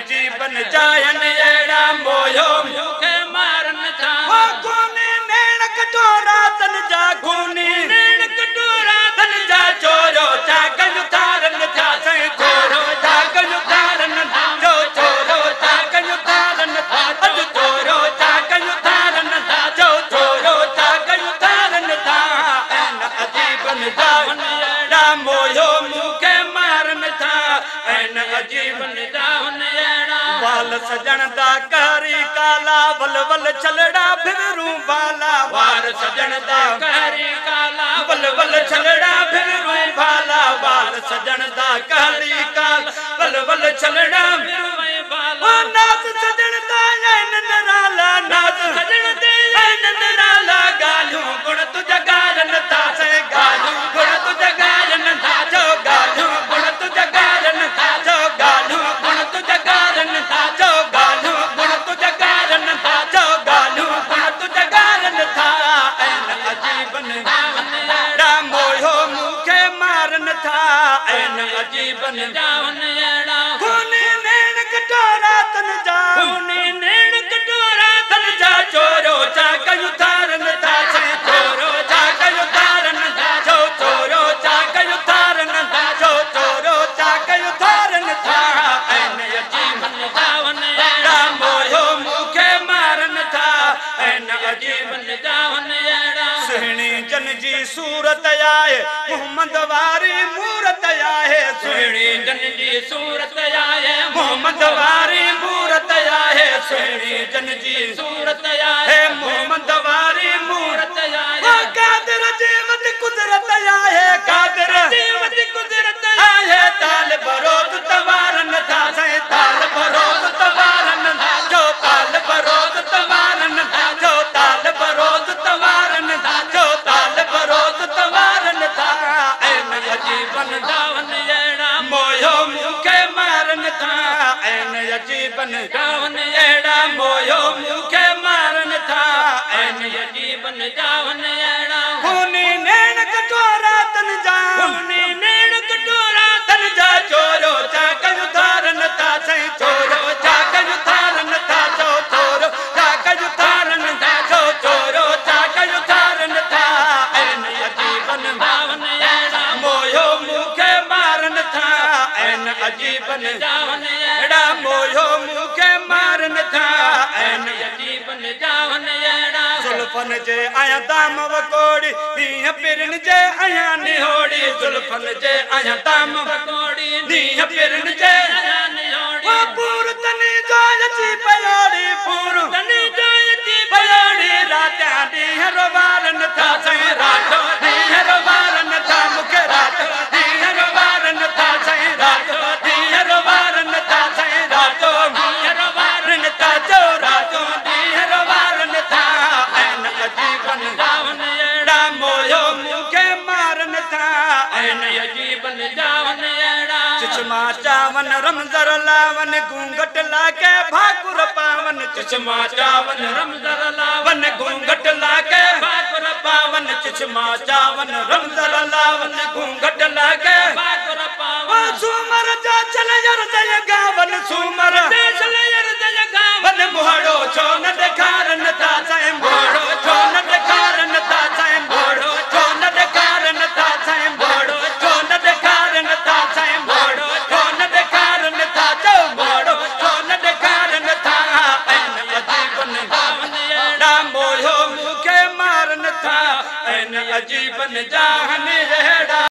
अजीबन जायन एड़ा मोयो मुखे मारन था वो खूनी नैन कटोरा तन जा खूनी नैन कटोरा तन जा चोरो चाकन तारन था सही चोरो चाकन तारन था जो चोरो चाकन तारन था अज चोरो चाकन तारन था जो चोरो चाकन तारन था एन अजीबन जायन एड़ा मोयो मुखे मारन था एन अजीबन जायन एड़ा बाल सजन दा कहरी काला वल वल छलड़ा फिरू बाला बाल सजन दा कहरी काला वल वल छलड़ा फिरू बाला बाल सजन दा कहरी काला वल वल छलड़ा फिरू बाला नाच सजन दा ऐन नराला नाच सजन दे ऐन नराला गालू गुण तुझ गारन था से गालू गुण तुझ गारन था जो गालू गुण तुझ गारन था जो गालू गुण तुझ गारन था जो गालू गुण तुझ गारन था जो गालू गुण तुझ गारन था ऐन अजीबन एड़ा मोयो मुखे मारन था ऐन अजीबन जावन एड़ा खूनी नैन कटोरा तन जा खूनी नैन कटोरा तन जा चोरो चाकन तारन था से चोरो चाकन तारन था जो चोरो चाकन तारन था जो चोरो चाकन तारन था ऐन अजीबन जावन एड़ा मोयो मुखे मारन था ऐन अजीबन जावन एड़ा सुहिणी जन जी सूरत आए मोहम्मद वारी मूरत आए सुहिणी जन जी सूरत आए मोहम्मद वारी मूरत आए सुहिणी जन जी सूरत आए मोहम्मद वारी मूरत आए कादर जीवत कुदरत आए कादर जीवत कुदरत आए ताल बरोत तवारन था से ताल बरोत तवारन था जो ताल बरोत तवारन था जो ताल बरोत तवारन था जो ताल बरोत तवारन था ऐन अजीबन जावन एड़ा मोयो मुखे मारन था ऐन अजीबन जावन एड़ा मोयो मुखे मारन था ऐन अजीबन जावन एड़ा खूनी नैन कटोरा तन जा खूनी नैन कटोरा तन जा चोरो चाकन तारन था सही चोरो चाकन तारन था जो चोरो चाकन तारन था जो चोरो चाकन तारन था ऐन अजीबन जावन एड़ा मोयो मुखे मारन था ऐन अजीबन जावन एड़ा मोयो मुखे मारन था ऐन अजीबन जावन एड़ा जुल्फन जे आया दाम वकोड़ी नीह पिरन जे आया निहोड़ी जुल्फन जे आया दाम वकोड़ी नीह पिरन जे आया निहोड़ी वो पूर तनी जोयची पयोड़ी पूर तनी जोयची पयोड़ी राता नीह रोवारन था सही रातो नीह रोवारन था मुखे रातो नीह रोवारन था सही रातो नीह रोवारन था सही रातो नीह रोवारन था जो रातो नीह रोवारन था ऐन अजीबन जावन एड़ा मोयो मुखे मारन था ऐन अजीबन जावन एड़ा चश्मा चावन रमजर लावन घूंघट लाके भाकुर पावन चश्मा चावन रमजर लावन घूंघट लाके भाकुर पावन चश्मा चावन रमजर लावन घूंघट लाके भाकुर पावन सुमर जा चल यर जय गावन सुमर जा चल यर जय गावन मोहड़ो छो न देखारन था सै मोहड़ो छो न देखारन था सै मोहड़ो छो न देखारन था सै मोहड़ो छो न देखारन था सै मोहड़ो छो न देखारन था जो मोहड़ो छो न देखारन था ऐन अजीबन जावन एड़ा मोयो मुखे मारन था ऐन अजीबन जावन एड़ा।